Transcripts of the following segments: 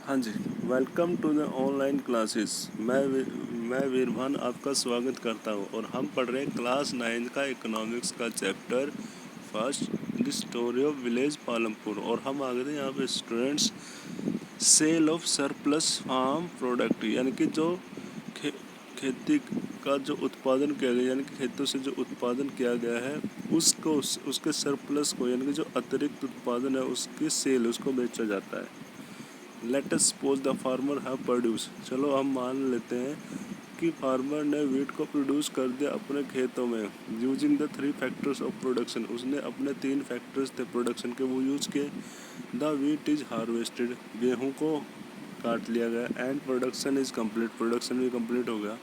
हाँ जी, welcome to the online classes. मैं वीरभान आपका स्वागत करता हूँ और हम पढ़ रहे हैं क्लास 9 का इकोनॉमिक्स का chapter first, the story of village Palampur. और हम आ गए थे यहाँ पे students, sale of surplus farm product, यानी कि जो खेती का जो उत्पादन किया गया, यानी कि खेतों से जो उत्पादन किया गया है उसको उसके सरप्लस को, यानी कि जो अतिरिक्त उत्पादन है उसकी सेल, उसको बेचा जाता है। Let us suppose the farmer have produce, चलो हम मान लेते हैं कि फार्मर ने वीट को प्रोड्यूस कर दिया अपने खेतों में using the 3 factors of production. उसने अपने 3 फैक्टर्स थे प्रोडक्शन के, वो यूज किए। द वीट इज हार्वेस्टेड, गेहूं को काट लिया गया। And production is complete, production भी कम्प्लीट हो गया।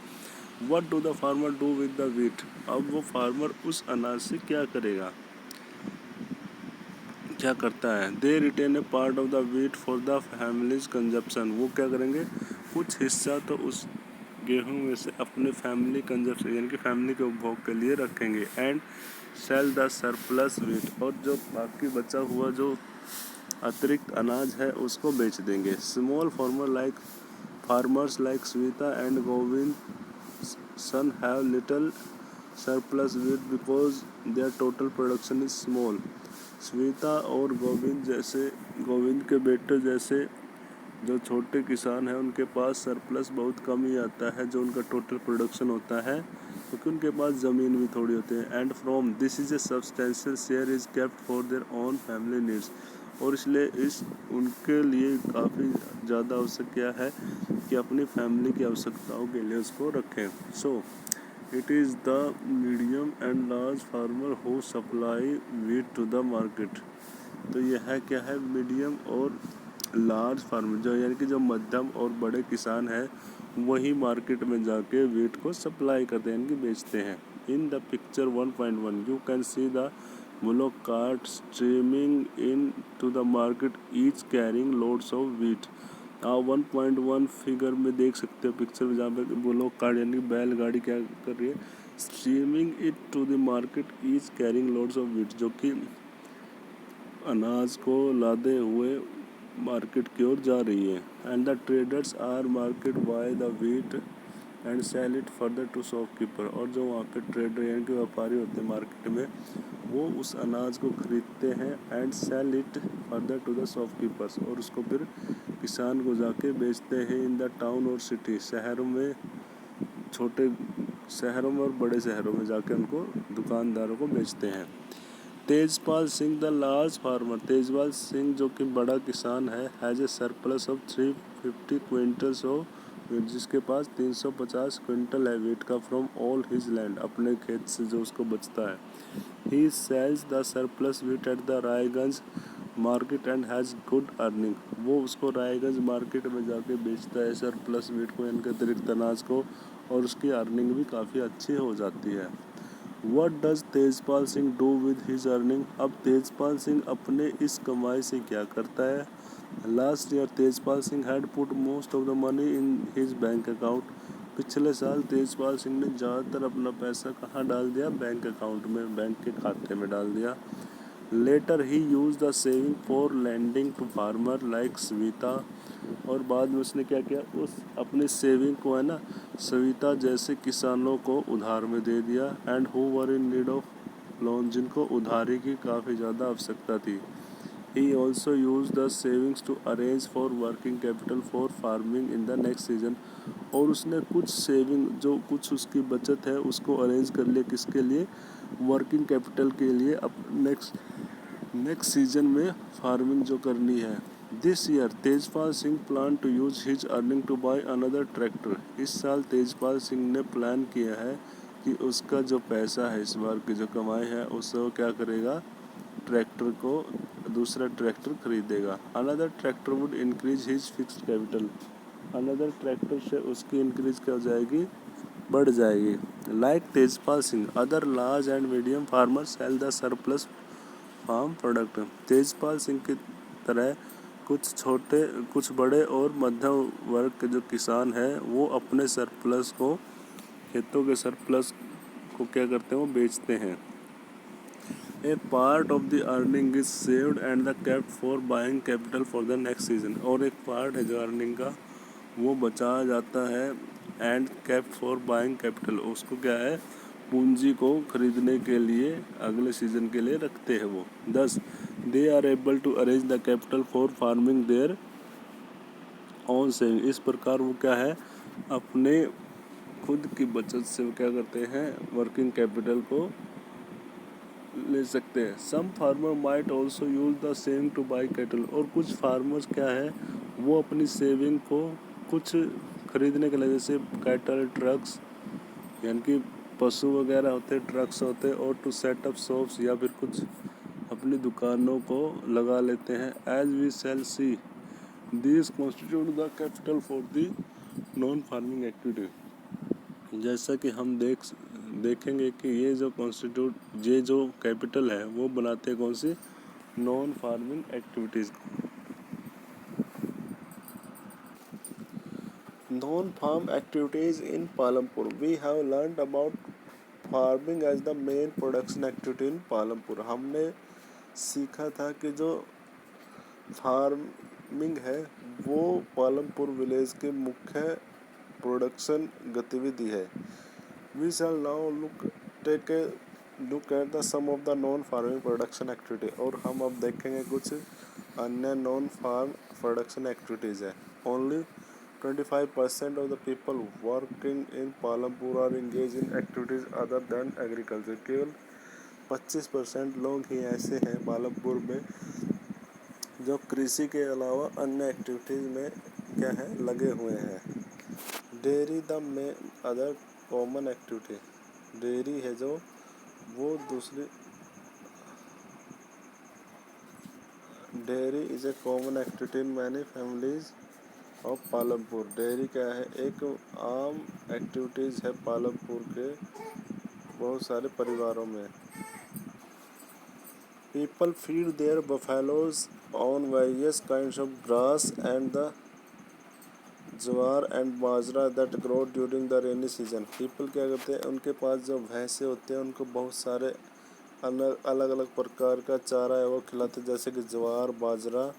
What do the farmer do with the wheat, अब वो फार्मर उस अनाज से क्या करेगा, क्या करता है। दे retain A part of the wheat for the families consumption, वो क्या करेंगे, कुछ हिस्सा तो उस गेहूं में से अपने फैमिली कंजप्शन, यानी कि फैमिली के उपभोग के लिए रखेंगे। And sell the surplus wheat, और जो बाकी बचा हुआ जो अतिरिक्त अनाज है उसको बेच देंगे। Small farmers like Savita and Gobind son have little surplus wheat because their total production is small. Shweta और गोविंद के बेटे जैसे जो छोटे किसान हैं उनके पास सरप्लस बहुत कम ही आता है, जो उनका टोटल प्रोडक्शन होता है, क्योंकि उनके पास ज़मीन भी थोड़ी होती है। And from this is a substantial share is kept for their own family needs, और इसलिए इस उनके लिए काफ़ी ज़्यादा आवश्यक क्या है कि अपनी फैमिली की आवश्यकताओं के लिए उसको रखें। So it is the medium and large farmer who supply wheat to the market. तो यह है क्या है, मीडियम और लार्ज फार्मर, जो यानी कि जो मध्यम और बड़े किसान हैं वही मार्केट में जाके वीट को सप्लाई करते हैं, यानी कि बेचते हैं। In the picture 1.1 you can see the bullock cart streaming into the market each carrying loads of wheat. आप 1.1 फिगर में देख सकते हो पिक्चर में, जहाँ पे बुलोक कार्ट यानी बैलगाड़ी क्या कर रही है, streaming it to the market each carrying loads of wheat, जो कि अनाज को लादे हुए मार्केट की ओर जा रही है। And the traders are market buy the wheat and sell it further to shopkeeper, और जो वहाँ पे ट्रेडर यानी कि व्यापारी होते हैं मार्केट में, वो उस अनाज को खरीदते हैं and sell it further to the shopkeepers, और उसको फिर किसान को जाके बेचते हैं। इन द टाउन और सिटी, शहरों में, छोटे शहरों में और बड़े शहरों में जाके उनको दुकानदारों को बेचते हैं। Tejpal Singh the large farmer, Tejpal Singh जो कि बड़ा किसान है, has a surplus of 350 quintals of wheat, जिसके पास 350 क्विंटल है वीट का, फ्रॉम ऑल हिज लैंड, अपने खेत से जो उसको बचता है। He sells the surplus wheat at the Raiganj market and has good earning, वो उसको रायगंज मार्केट में जाके बेचता है सरप्लस वीट को, यानी कि अतिरिक्त अनाज को, और उसकी अर्निंग भी काफ़ी अच्छी हो जाती है। What does Tejpal Singh do with his earning? अब तेजपाल सिंह अपने इस कमाई से क्या करता है। Last year Tejpal Singh had put most of the money in his bank account, पिछले साल तेजपाल सिंह ने ज़्यादातर अपना पैसा कहाँ डाल दिया, बैंक अकाउंट में, बैंक के खाते में डाल दिया। Later he use the saving for lending to farmer like Savita, और बाद में उसने क्या किया, उस अपनी सेविंग को है ना सविता जैसे किसानों को उधार में दे दिया। And who were in need of loan, जिनको उधारी की काफ़ी ज़्यादा आवश्यकता थी। He also use the savings to arrange for working capital for farming in the next season, और उसने कुछ सेविंग, जो कुछ उसकी बचत है उसको अरेंज कर लिया, किसके लिए, वर्किंग कैपिटल के लिए, अब नेक्स्ट सीजन में फार्मिंग जो करनी है। This year Tejpal Singh plan to use his earning to buy another tractor, इस साल तेजपाल सिंह ने प्लान किया है कि उसका जो पैसा है, इस बार की जो कमाई है, उससे वो क्या करेगा, ट्रैक्टर को, दूसरा ट्रैक्टर खरीदेगा। Another tractor would increase his fixed capital, another tractor से उसकी इंक्रीज क्या हो जाएगी, बढ़ जाएगी। Like Tejpal Singh other large and medium farmers sell the surplus farm product, Tejpal Singh की तरह कुछ बड़े और मध्यम वर्ग के जो किसान हैं वो अपने सरप्लस को, खेतों के सरप्लस को क्या करते हैं, वो बेचते हैं। A part of the earning is saved and the kept for buying capital for the next season. और एक पार्ट है जो अर्निंग का वो बचाया जाता है and kept for buying capital, उसको क्या है पूंजी को खरीदने के लिए अगले सीजन के लिए रखते हैं वो। 10 they are able to arrange the capital for farming their on saving. इस प्रकार वो क्या है अपने खुद की बचत से वो क्या करते हैं वर्किंग कैपिटल को ले सकते हैं। Some farmer might also use the saving to buy cattle. और कुछ फार्मर्स क्या है वो अपनी सेविंग को कुछ खरीदने के लिए, जैसे कैटल ट्रक्स यानी कि पशु वगैरह होते ट्रक्स होते, और टू सेटअप शॉप्स या फिर कुछ अपनी दुकानों को लगा लेते हैं। As we shall see this constitute the capital for the non farming activity. जैसा कि हम देखेंगे कि ये जो कैपिटल है वो बनाते हैं कौन सी non farming activities. Non farm activities in Palampur. We have learned about farming as the main production activity in Palampur. हमने सीखा था कि जो फार्मिंग है वो पालमपुर विलेज के मुख्य प्रोडक्शन गतिविधि है। We shall now take a look at the some of the non farming production activity. और हम अब देखेंगे कुछ अन्य नॉन फार्म प्रोडक्शन एक्टिविटीज़ है। Only 25% of the people working in Palampur are engaged in activities other than agriculture। केवल 25% लोग ही ऐसे हैं पालमपुर में जो कृषि के अलावा अन्य एक्टिविटीज़ में क्या है लगे हुए हैं। Dairy the main other common activity. Dairy है जो वो दूसरी dairy is a common activity in many families of Palampur. Dairy क्या है एक आम एक्टिविटीज़ है पालमपुर के बहुत सारे परिवारों में। People feed there buffaloes on various kinds of grass and the jowar and bajra that grow during the rainy season. People क्या करते हैं उनके पास जो भैंसे होते हैं उनको बहुत सारे अलग अलग प्रकार का चारा है वो खिलाते हैं, जैसे कि ज्वार बाजरा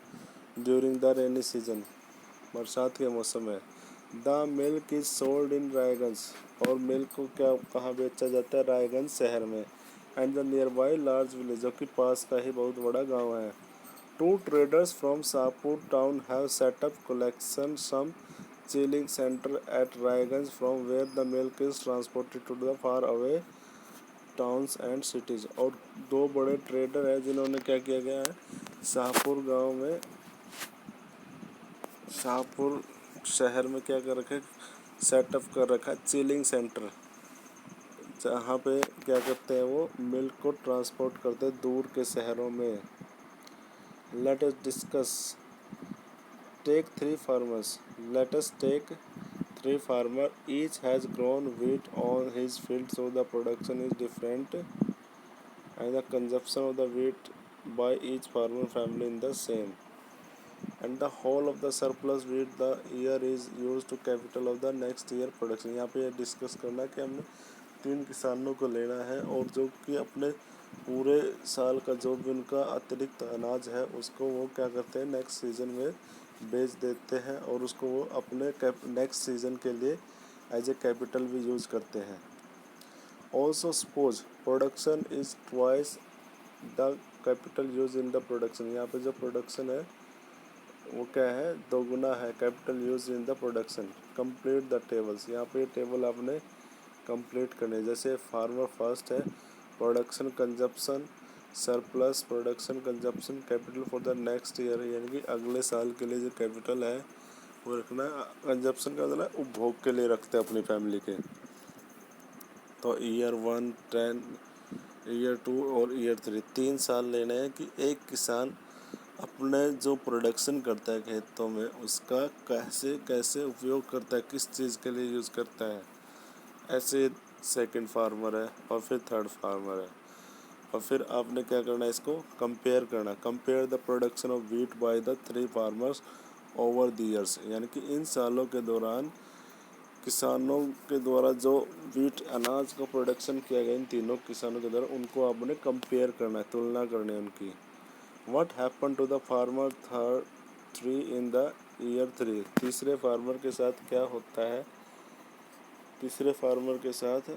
ड्यूरिंग द रेनी सीजन बरसात के मौसम में। The milk is sold in Raiganj. और मिल्क को क्या कहाँ बेचा जाता है रायगंज शहर में। And the nearby large village जो कि पास का ही बहुत बड़ा गांव है। Two traders from Shahpur town have set up collection some chilling centre at Raiganj from where the milk is transported to the far away towns and cities. और दो बड़े ट्रेडर हैं जिन्होंने क्या किया गया है शाहपुर गांव में शाहपुर शहर में क्या कर रखा है सेटअप कर रखा है चिलिंग सेंटर, जहाँ पे क्या करते हैं वो मिल्क को ट्रांसपोर्ट करते हैं दूर के शहरों में। Let us discuss take three farmers. Let us take three farmer each has grown wheat on his field so the production is different and the consumption of the wheat by each farmer family in the same and the whole of the surplus wheat the year is used to capital of the next year production। यहाँ पे discuss करना है कि हमने 3 किसानों को लेना है और जो कि अपने पूरे साल का जो भी उनका अतिरिक्त अनाज है उसको वो क्या करते हैं नेक्स्ट सीज़न में बेच देते हैं और उसको वो अपने नेक्स्ट सीज़न के लिए एज ए कैपिटल भी यूज़ करते हैं। Also suppose production is twice the capital use in the production. यहाँ पे जो प्रोडक्शन है वो क्या है दोगुना है capital use in the production. Complete the tables. यहाँ पे टेबल आपने कंप्लीट करने, जैसे फार्मर फर्स्ट है production consumption surplus production consumption capital for the next year, यानी कि अगले साल के लिए जो कैपिटल है वो रखना है। कंजप्शन का मतलब उपभोग के लिए रखते हैं अपनी फैमिली के। तो ईयर 1 10 ईयर 2 और ईयर 3 3 साल लेने हैं कि एक किसान अपने जो प्रोडक्शन करता है खेतों में उसका कैसे कैसे उपयोग करता है, किस चीज़ के लिए यूज़ करता है। ऐसे सेकंड फार्मर है और फिर थर्ड फार्मर है और फिर आपने क्या करना है इसको कंपेयर करना। Compare the production of wheat by the 3 farmers over the years, यानी कि इन सालों के दौरान किसानों के द्वारा जो वीट अनाज का प्रोडक्शन किया गया इन तीनों किसानों के द्वारा, उनको आपने कंपेयर करना है, तुलना करनी है उनकी। What happen to the farmer three in the year 3, तीसरे फार्मर के साथ क्या होता है, तीसरे फार्मर के साथ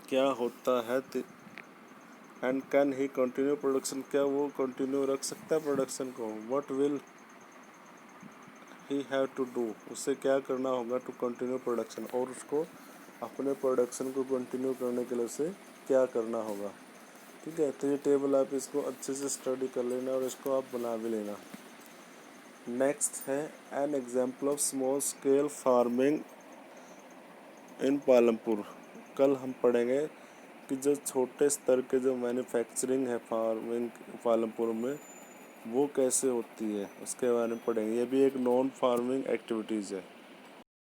क्या होता है। And can he continue production, क्या वो कंटिन्यू रख सकता है प्रोडक्शन को। What will he have to do, उसे क्या करना होगा टू कंटिन्यू प्रोडक्शन, और उसको अपने प्रोडक्शन को कंटिन्यू करने के लिए उसे क्या करना होगा। ठीक है, तो ये टेबल आप इसको अच्छे से स्टडी कर लेना और इसको आप बना भी लेना। नेक्स्ट है an example of small scale farming in Palampur. कल हम पढ़ेंगे कि जो छोटे स्तर के जो मैन्युफैक्चरिंग है फार्मिंग पालमपुर में, वो कैसे होती है, उसके बारे में पढ़ेंगे। ये भी एक नॉन फार्मिंग एक्टिविटीज़ है।